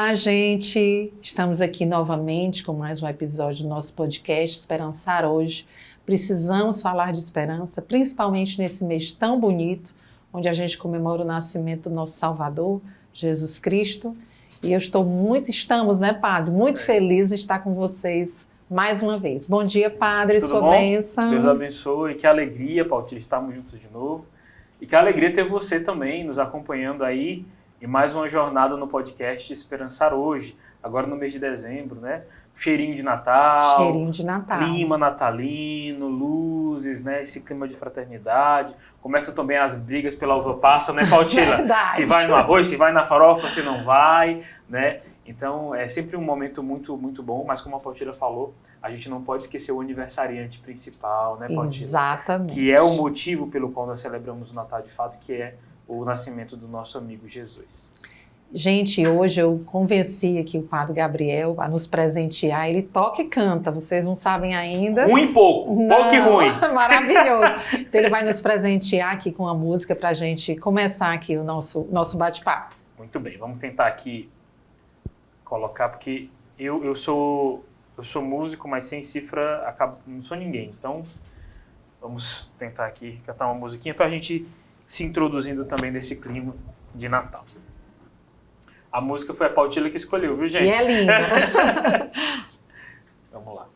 Olá, gente! Estamos aqui novamente com mais um episódio do nosso podcast Esperançar Hoje. Precisamos falar de esperança, principalmente nesse mês tão bonito, onde a gente comemora o nascimento do nosso Salvador, Jesus Cristo. E estamos, né, Padre? Muito felizes de estar com vocês mais uma vez. Bom dia, Padre, Tudo sua bom? bênção. Deus abençoe, que alegria, Paulo, estarmos juntos de novo. E que alegria ter você também nos acompanhando aí em mais uma jornada no podcast Esperançar Hoje, agora no mês de dezembro, né? Cheirinho de Natal, clima natalino, luzes, né? Esse clima de fraternidade. Começam também as brigas pela uva passa, né, Pautila? Se vai no arroz, se vai na farofa, se não vai, né? Então é sempre um momento muito, muito bom, mas como a Pautila falou, a gente não pode esquecer o aniversariante principal, né, Pautila? Exatamente. Que é o motivo pelo qual nós celebramos o Natal de fato, que é o nascimento do nosso amigo Jesus. Gente, hoje eu convenci aqui o Padre Gabriel a nos presentear. Ele toca e canta, vocês não sabem ainda. Ruim pouco, pouco e ruim. Maravilhoso. Então ele vai nos presentear aqui com a música para a gente começar aqui o nosso bate-papo. Muito bem, vamos tentar aqui colocar, porque eu sou músico, mas sem cifra não sou ninguém. Então vamos tentar aqui cantar uma musiquinha para a gente se introduzindo também nesse clima de Natal. A música foi a Pautila que escolheu, viu, gente? E é linda. Vamos lá.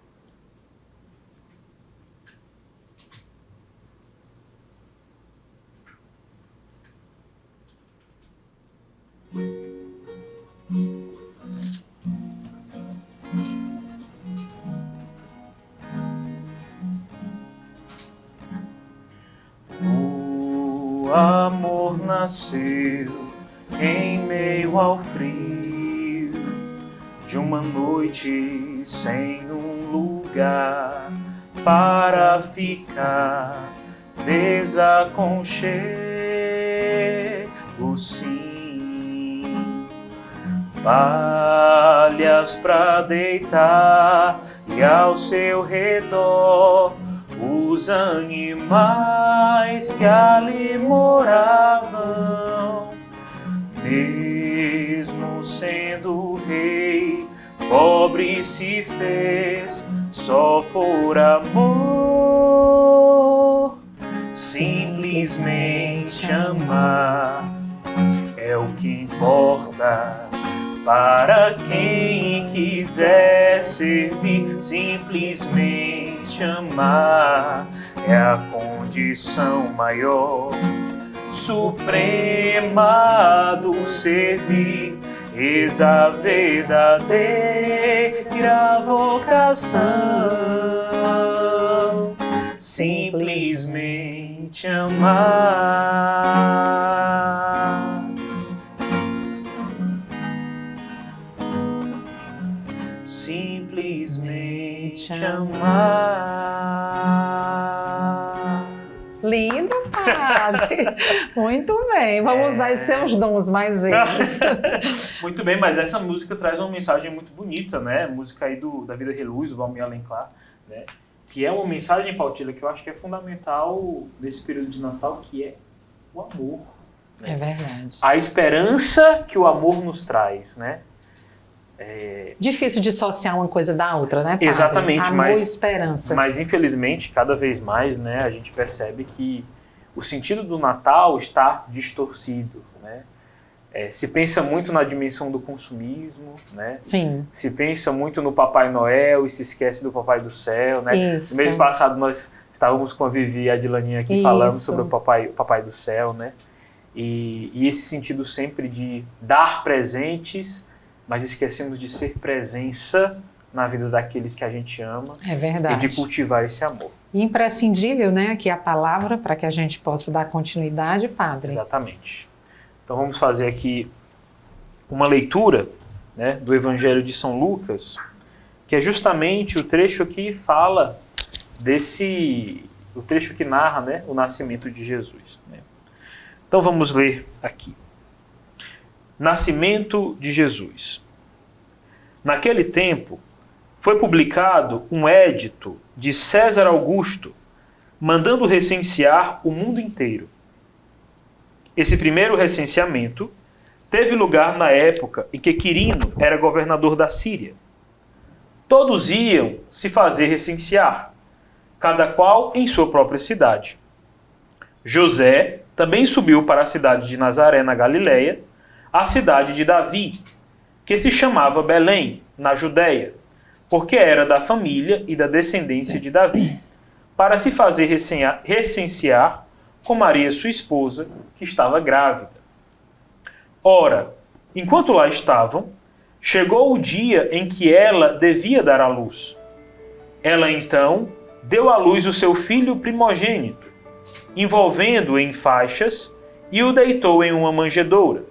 O amor nasceu em meio ao frio de uma noite sem um lugar para ficar, desaconchego sim, palhas pra deitar e ao seu redor os animais que ali moravam. Mesmo sendo rei, pobre se fez só por amor. Simplesmente amar é o que importa para quem quiser servir. Simplesmente amar é a condição maior, suprema do servir, eis a verdadeira vocação. Simplesmente amar. Simplesmente amar. Lindo, Padre. Muito bem. Vamos usar os seus dons mais vezes. Muito bem, mas essa música traz uma mensagem muito bonita, né? Música aí da Vida Reluz, do Valmir Alencar, né? Que é uma mensagem, Pautila, que eu acho que é fundamental nesse período de Natal, que é o amor. Né? É verdade. A esperança que o amor nos traz, né? Difícil dissociar uma coisa da outra, né, Padre? Exatamente, amor e esperança. Mas infelizmente, cada vez mais, né, a gente percebe que o sentido do Natal está distorcido, né? Se pensa muito na dimensão do consumismo, né? Sim. Se pensa muito no Papai Noel e se esquece do Papai do Céu, né? Isso. No mês passado nós estávamos com a Vivi e a Dilaninha aqui falando sobre o Papai do Céu, né? E esse sentido sempre de dar presentes, mas esquecemos de ser presença na vida daqueles que a gente ama. É verdade. E de cultivar esse amor. Imprescindível, né, aqui a palavra para que a gente possa dar continuidade, Padre. Exatamente. Então vamos fazer aqui uma leitura, né, do Evangelho de São Lucas, que é justamente o trecho que fala o trecho que narra, né, o nascimento de Jesus. Né? Então vamos ler aqui. Nascimento de Jesus. Naquele tempo, foi publicado um édito de César Augusto, mandando recensear o mundo inteiro. Esse primeiro recenseamento teve lugar na época em que Quirino era governador da Síria. Todos iam se fazer recensear, cada qual em sua própria cidade. José também subiu para a cidade de Nazaré, na Galiléia, a cidade de Davi, que se chamava Belém, na Judéia, porque era da família e da descendência de Davi, para se fazer recensear com Maria, sua esposa, que estava grávida. Ora, enquanto lá estavam, chegou o dia em que ela devia dar à luz. Ela então deu à luz o seu filho primogênito, envolvendo-o em faixas, e o deitou em uma manjedoura,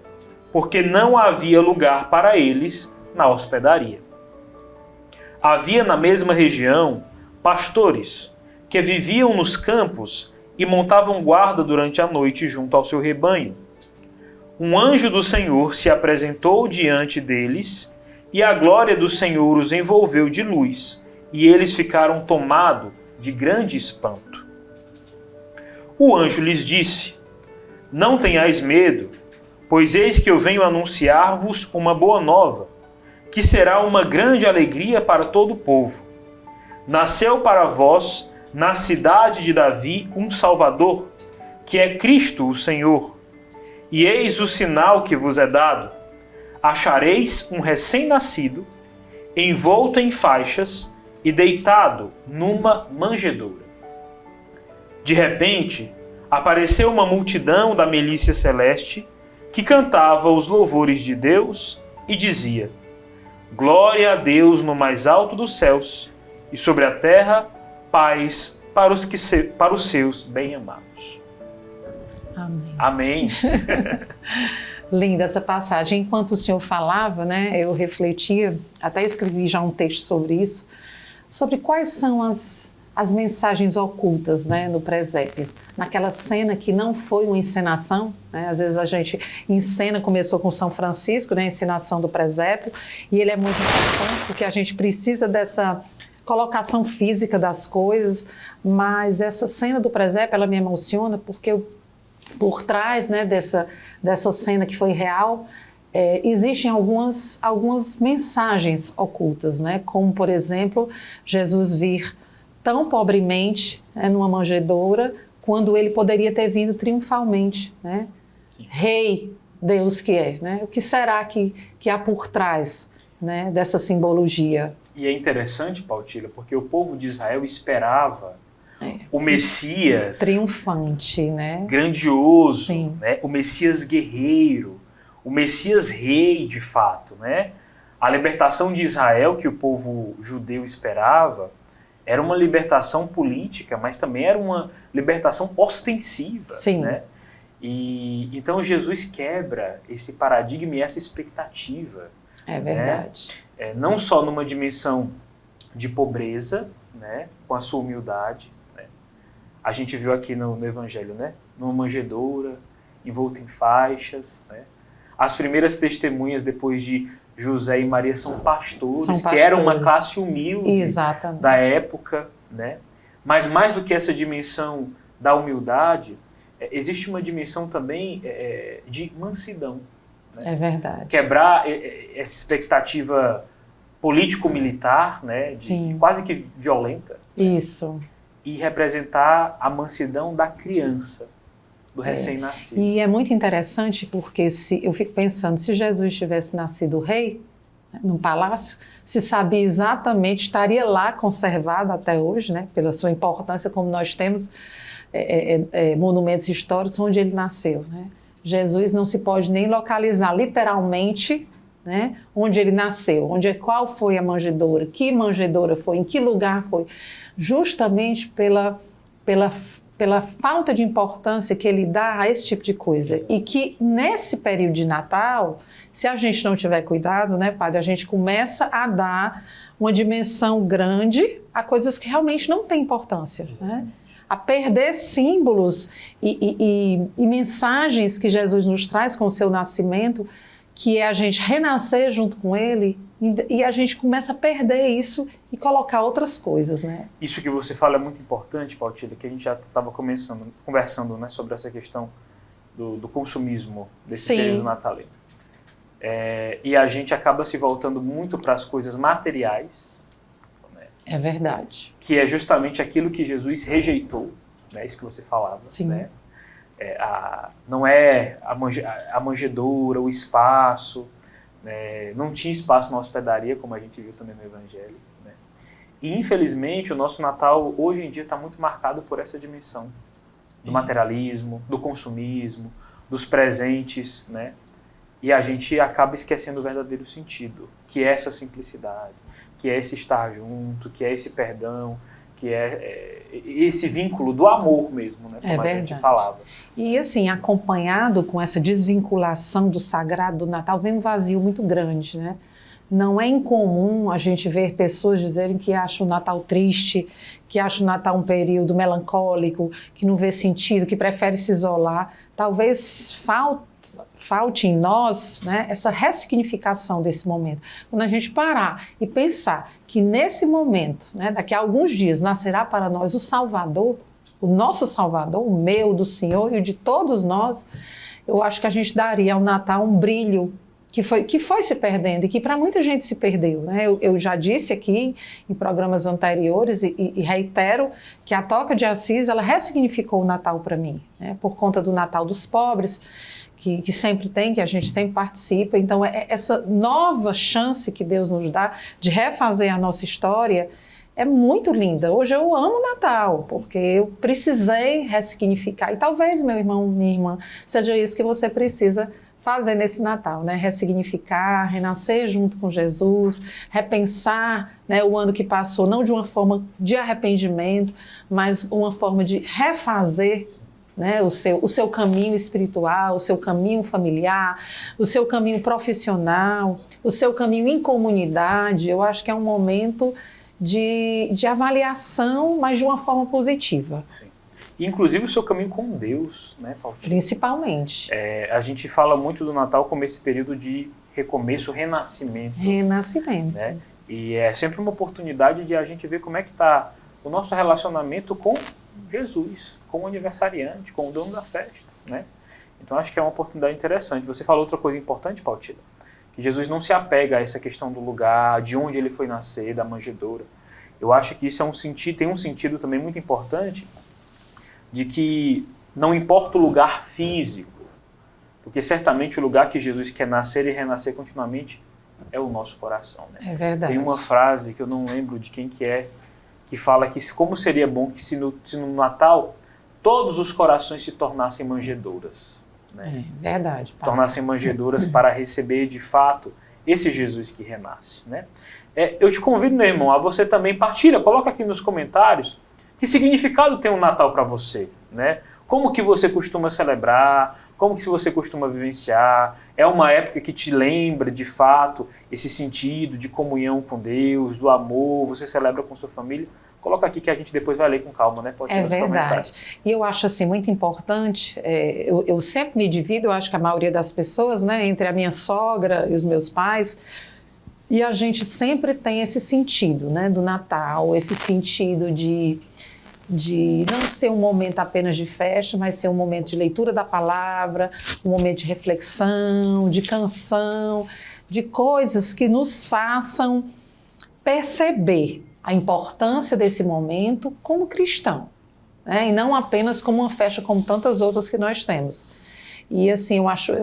porque não havia lugar para eles na hospedaria. Havia na mesma região pastores que viviam nos campos e montavam guarda durante a noite junto ao seu rebanho. Um anjo do Senhor se apresentou diante deles, e a glória do Senhor os envolveu de luz, e eles ficaram tomados de grande espanto. O anjo lhes disse: Não tenhais medo, pois eis que eu venho anunciar-vos uma boa nova, que será uma grande alegria para todo o povo. Nasceu para vós, na cidade de Davi, um Salvador, que é Cristo o Senhor. E eis o sinal que vos é dado: achareis um recém-nascido, envolto em faixas e deitado numa manjedoura. De repente, apareceu uma multidão da milícia celeste que cantava os louvores de Deus e dizia: Glória a Deus no mais alto dos céus, e sobre a terra paz para os seus bem-amados. Amém. Amém. Linda essa passagem. Enquanto o senhor falava, né, eu refletia, até escrevi já um texto sobre isso, sobre quais são as mensagens ocultas, né, no presépio. Naquela cena que não foi uma encenação, né, às vezes a gente encena, começou com São Francisco, né, a encenação do presépio, e ele é muito importante porque a gente precisa dessa colocação física das coisas, mas essa cena do presépio, ela me emociona porque por trás, né, dessa cena que foi real, existem algumas mensagens ocultas, né, como, por exemplo, Jesus vir tão pobremente, né, numa manjedoura, quando ele poderia ter vindo triunfalmente, né? Rei, Deus que é, né? O que será que há por trás, né, dessa simbologia? E é interessante, Pautília, porque o povo de Israel esperava o Messias triunfante, né? Grandioso, né? O Messias guerreiro, o Messias rei de fato, né? A libertação de Israel que o povo judeu esperava era uma libertação política, mas também era uma libertação ostensiva, né? E então Jesus quebra esse paradigma e essa expectativa. É verdade. Né? Não só numa dimensão de pobreza, né? Com a sua humildade, né? A gente viu aqui no Evangelho, né? Numa manjedoura, envolto em faixas, né? As primeiras testemunhas depois de José e Maria são pastores, que eram uma classe humilde da época, né? Mas mais do que essa dimensão da humildade, existe uma dimensão também de mansidão. Né? É verdade. Quebrar essa expectativa político-militar, né? Quase que violenta. Isso. Né? E representar a mansidão da criança, do recém-nascido. E é muito interessante porque eu fico pensando, se Jesus tivesse nascido rei, num palácio, se sabia exatamente, estaria lá conservado até hoje, né, pela sua importância, como nós temos monumentos históricos onde ele nasceu. Né? Jesus não se pode nem localizar literalmente, né, onde ele nasceu, qual foi a manjedoura, que manjedoura foi, em que lugar foi, justamente pela falta de importância que ele dá a esse tipo de coisa. E que nesse período de Natal, se a gente não tiver cuidado, né, padre, a gente começa a dar uma dimensão grande a coisas que realmente não têm importância, né? A perder símbolos e mensagens que Jesus nos traz com o seu nascimento, que é a gente renascer junto com ele, e a gente começa a perder isso e colocar outras coisas, né? Isso que você fala é muito importante, Pautília, que a gente já estava conversando, né, sobre essa questão do consumismo desse período natalino. e a gente acaba se voltando muito para as coisas materiais. É verdade. Que é justamente aquilo que Jesus rejeitou, né? Isso que você falava. Sim. Né? Não é a manjedoura, o espaço, né? Não tinha espaço na hospedaria, como a gente viu também no Evangelho. Né? E infelizmente o nosso Natal hoje em dia está muito marcado por essa dimensão do materialismo, do consumismo, dos presentes, né? E a gente acaba esquecendo o verdadeiro sentido, que é essa simplicidade, que é esse estar junto, que é esse perdão, que é esse vínculo do amor mesmo, né? Como a gente falava. E assim, acompanhado com essa desvinculação do sagrado do Natal, vem um vazio muito grande, né? Não é incomum a gente ver pessoas dizerem que acham o Natal triste, que acham o Natal um período melancólico, que não vê sentido, que prefere se isolar. Talvez falte em nós, né, essa ressignificação desse momento. Quando a gente parar e pensar que nesse momento, né, daqui a alguns dias, nascerá para nós o Salvador, o nosso Salvador, o meu, do Senhor e o de todos nós, eu acho que a gente daria ao Natal um brilho que foi se perdendo e que para muita gente se perdeu. Né? Eu já disse aqui em programas anteriores e reitero que a Toca de Assis, ela ressignificou o Natal para mim, né? Por conta do Natal dos pobres, que sempre tem, que a gente sempre participa. Então, essa nova chance que Deus nos dá de refazer a nossa história é muito linda. Hoje eu amo o Natal, porque eu precisei ressignificar. E talvez, meu irmão, minha irmã, seja isso que você precisa fazer nesse Natal, né? Ressignificar, renascer junto com Jesus, repensar, né, o ano que passou, não de uma forma de arrependimento, mas uma forma de refazer, né, o seu caminho espiritual, o seu caminho familiar, o seu caminho profissional, o seu caminho em comunidade. Eu acho que é um momento de avaliação, mas de uma forma positiva. Sim. Inclusive o seu caminho com Deus, né, Paulo? Principalmente. A gente fala muito do Natal como esse período de recomeço, renascimento. Renascimento. Né? E é sempre uma oportunidade de a gente ver como é que está o nosso relacionamento com Jesus, com o aniversariante, com o dono da festa. Né? Então acho que é uma oportunidade interessante. Você falou outra coisa importante, Pautila, que Jesus não se apega a essa questão do lugar, de onde ele foi nascer, da manjedoura. Eu acho que isso tem um sentido também muito importante, de que não importa o lugar físico, porque certamente o lugar que Jesus quer nascer e renascer continuamente é o nosso coração. Né? É verdade. Tem uma frase que eu não lembro de quem que é, que fala que como seria bom que se no Natal todos os corações se tornassem manjedouras. Né? É verdade. Se tornassem manjedouras para receber de fato esse Jesus que renasce. Né? Eu te convido, meu irmão, a você também partilha, coloca aqui nos comentários que significado tem um Natal para você, né? Como que você costuma celebrar, como que você costuma vivenciar, é uma época que te lembra de fato esse sentido de comunhão com Deus, do amor, você celebra com sua família? Coloca aqui que a gente depois vai ler com calma, né? Pode é verdade. E eu acho assim muito importante, eu sempre me divido, eu acho que a maioria das pessoas, né, entre a minha sogra e os meus pais, e a gente sempre tem esse sentido, né, do Natal, esse sentido de não ser um momento apenas de festa, mas ser um momento de leitura da palavra, um momento de reflexão, de canção, de coisas que nos façam perceber a importância desse momento como cristão, né, e não apenas como uma festa como tantas outras que nós temos. E assim,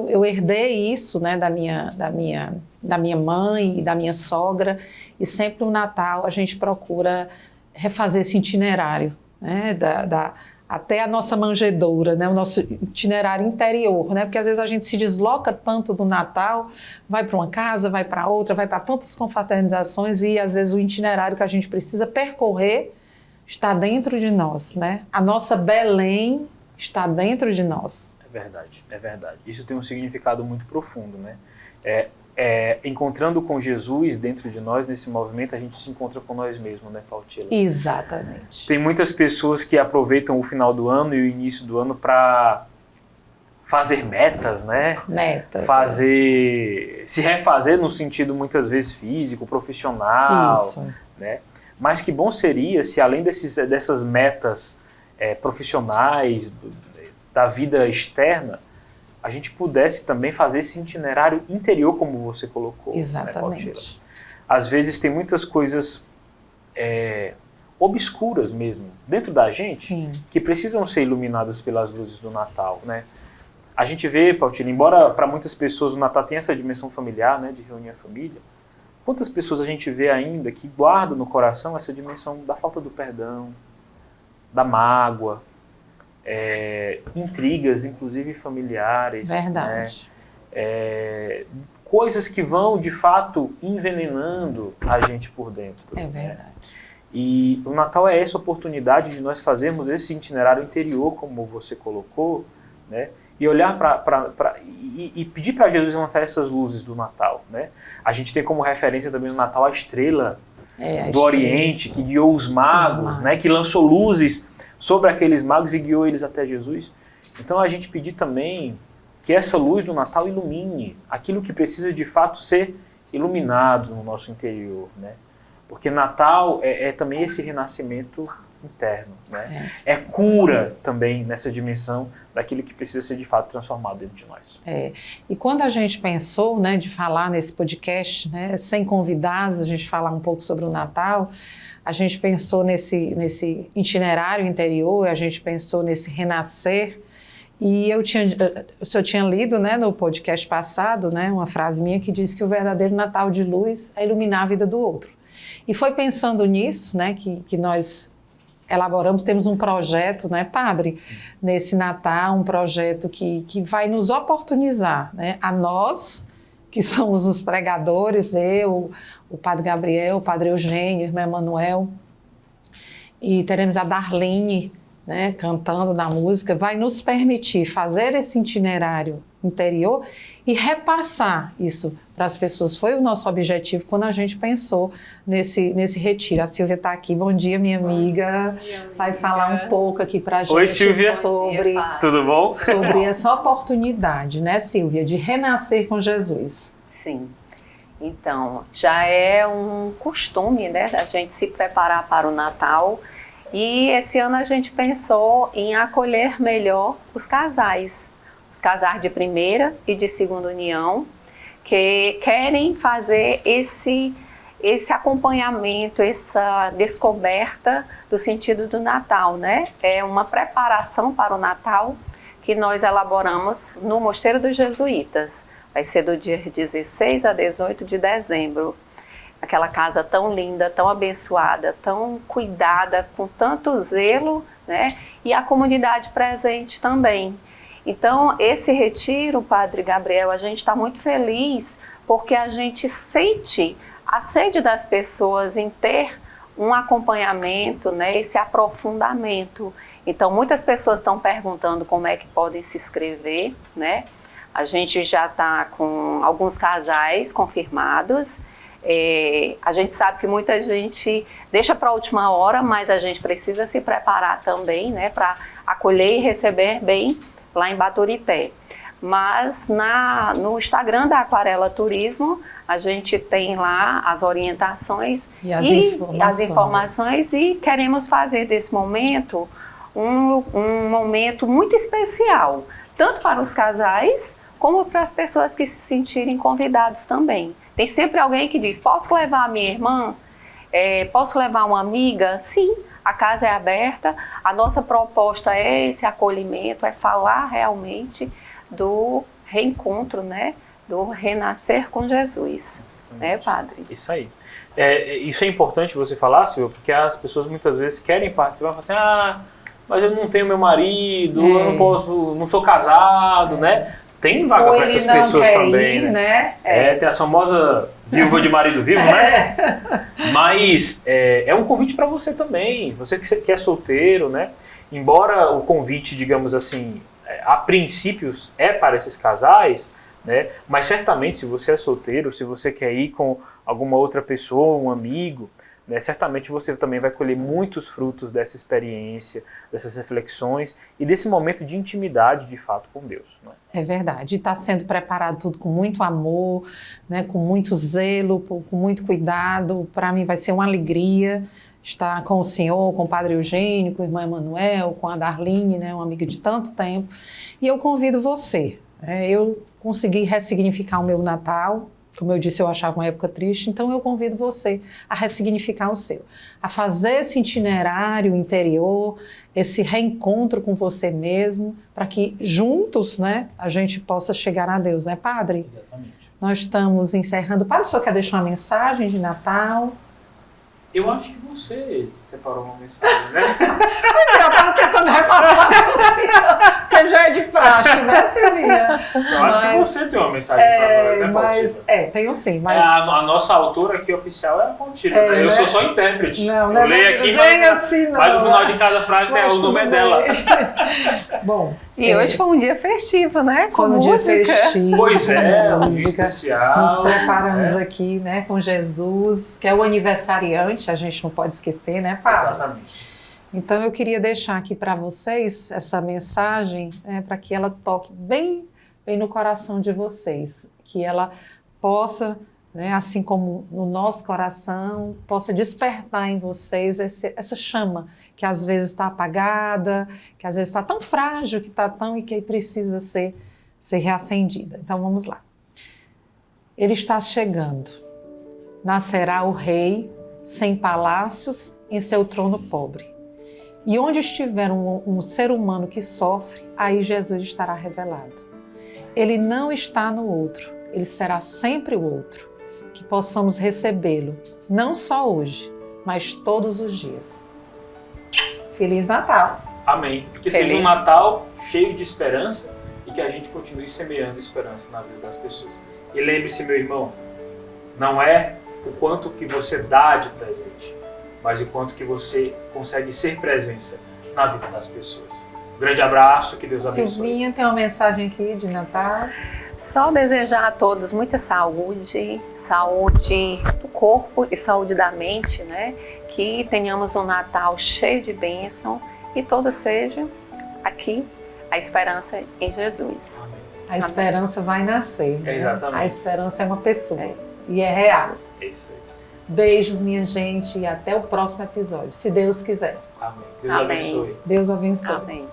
eu herdei isso, né, da minha mãe e da minha sogra, e sempre no Natal a gente procura refazer esse itinerário, né, até a nossa manjedoura, né, o nosso itinerário interior, né, porque às vezes a gente se desloca tanto do Natal, vai para uma casa, vai para outra, vai para tantas confraternizações, e às vezes o itinerário que a gente precisa percorrer está dentro de nós, né? A nossa Belém está dentro de nós. É verdade. Isso tem um significado muito profundo, né? Encontrando com Jesus dentro de nós, nesse movimento, a gente se encontra com nós mesmos, né, Pautila? Exatamente. Tem muitas pessoas que aproveitam o final do ano e o início do ano para fazer metas, né? Se refazer no sentido muitas vezes físico, profissional. Isso. Né? Mas que bom seria se além dessas metas profissionais, da vida externa, a gente pudesse também fazer esse itinerário interior, como você colocou. Exatamente. Né, às vezes tem muitas coisas obscuras mesmo dentro da gente, sim, que precisam ser iluminadas pelas luzes do Natal, né? A gente vê, Pautila, embora para muitas pessoas o Natal tenha essa dimensão familiar, né, de reunir a família, quantas pessoas a gente vê ainda que guardam no coração essa dimensão da falta do perdão, da mágoa, intrigas, inclusive familiares. Verdade. Né? Coisas que vão, de fato, envenenando a gente por dentro. É verdade. Né? E o Natal é essa oportunidade de nós fazermos esse itinerário interior, como você colocou, né? E olhar e pedir para Jesus lançar essas luzes do Natal. Né? A gente tem como referência também no Natal a estrela do Oriente, que guiou os magos, né? Que lançou luzes sobre aqueles magos e guiou eles até Jesus. Então a gente pedir também que essa luz do Natal ilumine aquilo que precisa de fato ser iluminado no nosso interior, né? Porque Natal é também esse renascimento interno, né? É cura também nessa dimensão daquilo que precisa ser de fato transformado dentro de nós. E quando a gente pensou, né, de falar nesse podcast, né, sem convidados, a gente falar um pouco sobre o Natal, a gente pensou nesse itinerário interior, a gente pensou nesse renascer. E o senhor tinha lido, né, no podcast passado, né, uma frase minha que diz que o verdadeiro Natal de luz é iluminar a vida do outro. E foi pensando nisso, né, que nós elaboramos, temos um projeto, né, padre, nesse Natal, um projeto que vai nos oportunizar, né, a nós, que somos os pregadores, eu, o padre Gabriel, o padre Eugênio, o irmão Emanuel, e teremos a Darlene, né, cantando na música, vai nos permitir fazer esse itinerário interior e repassar isso para as pessoas. Foi o nosso objetivo quando a gente pensou nesse retiro. A Silvia está aqui. Bom dia, minha amiga. Vai falar um pouco aqui para a gente. Oi, Silvia. Sobre, tudo bom? Sobre essa oportunidade, né, Silvia, de renascer com Jesus. Sim. Então, já é um costume, né, da gente se preparar para o Natal. E esse ano a gente pensou em acolher melhor os casais de primeira e de segunda união, que querem fazer esse acompanhamento, essa descoberta do sentido do Natal, né? É uma preparação para o Natal que nós elaboramos no Mosteiro dos Jesuítas. Vai ser do dia 16 a 18 de dezembro. Aquela casa tão linda, tão abençoada, tão cuidada, com tanto zelo, né? E a comunidade presente também. Então, esse retiro, Padre Gabriel, a gente está muito feliz porque a gente sente a sede das pessoas em ter um acompanhamento, né? Esse aprofundamento. Então, muitas pessoas estão perguntando como é que podem se inscrever, né? A gente já está com alguns casais confirmados. A gente sabe que muita gente deixa para a última hora, mas a gente precisa se preparar também, né, para acolher e receber bem lá em Baturité. Mas no Instagram da Aquarela Turismo, a gente tem lá as orientações e as informações e queremos fazer desse momento um momento muito especial, tanto para os casais como para as pessoas que se sentirem convidados também. Tem sempre alguém que diz, posso levar a minha irmã? Posso levar uma amiga? Sim, a casa é aberta. A nossa proposta é esse acolhimento, é falar realmente do reencontro, né? Do renascer com Jesus. Né, padre? Isso aí. Isso é importante você falar, Silvia, porque as pessoas muitas vezes querem participar e falam assim, mas eu não tenho meu marido, eu não posso, não sou casado, né? Tem vaga para essas pessoas também, né? Tem a famosa viúva de marido vivo, né? Mas é um convite para você também, você que é solteiro, né? Embora o convite, digamos assim, a princípios é para esses casais, né? Mas certamente se você é solteiro, se você quer ir com alguma outra pessoa, um amigo, né, certamente você também vai colher muitos frutos dessa experiência, dessas reflexões e desse momento de intimidade, de fato, com Deus. Né? É verdade. E está sendo preparado tudo com muito amor, né, com muito zelo, com muito cuidado. Para mim vai ser uma alegria estar com o senhor, com o padre Eugênio, com o irmão Emanuel, com a Darlene, né, uma amiga de tanto tempo. E eu convido você, Eu consegui ressignificar o meu Natal. Como eu disse, eu achava uma época triste, então eu convido você a ressignificar o seu, a fazer esse itinerário interior, esse reencontro com você mesmo, para que juntos, né, a gente possa chegar a Deus, né, Padre? Exatamente. Nós estamos encerrando. Padre, o senhor quer deixar uma mensagem de Natal? Eu acho que você separou uma mensagem, né? Pois é, eu estava tentando repassar para você, porque já é de praxe, né, Silvinha? Eu acho que você tem uma mensagem para nós, né, tenho sim, mas... A nossa autora aqui oficial é a Pautina, né? Eu sou só intérprete. Não, eu leio aqui, mas no final de cada frase tem o nome dela. Bom... E hoje foi um dia festivo, né? Foi um dia festivo. Pois é, com música especial. Nos preparamos aqui, né, com Jesus, que é o aniversariante, a gente não pode esquecer, né, Padre? Exatamente. Então eu queria deixar aqui para vocês essa mensagem, né, para que ela toque bem no coração de vocês, que ela possa, né, assim como no nosso coração, possa despertar em vocês essa chama que às vezes está apagada, que às vezes está tão frágil, que está tão e que precisa ser reacendida. Então vamos lá. Ele está chegando. Nascerá o rei sem palácios em seu trono pobre. E onde estiver um ser humano que sofre, aí Jesus estará revelado. Ele não está no outro, ele será sempre o outro. Que possamos recebê-lo, não só hoje, mas todos os dias. Feliz Natal! Amém. Que seja um Natal cheio de esperança e que a gente continue semeando esperança na vida das pessoas. E lembre-se, meu irmão, não é o quanto que você dá de presente, mas o quanto que você consegue ser presença na vida das pessoas. Um grande abraço, que Deus abençoe. Silvinha, tem uma mensagem aqui de Natal. Só desejar a todos muita saúde, saúde do corpo e saúde da mente, né? Que tenhamos um Natal cheio de bênção e todos sejam aqui a esperança em Jesus. Amém. A esperança vai nascer. Né? Exatamente. A esperança é uma pessoa e é real. É isso aí. Beijos, minha gente, e até o próximo episódio, se Deus quiser. Amém. Deus Amém. abençoe. Deus abençoe. Amém.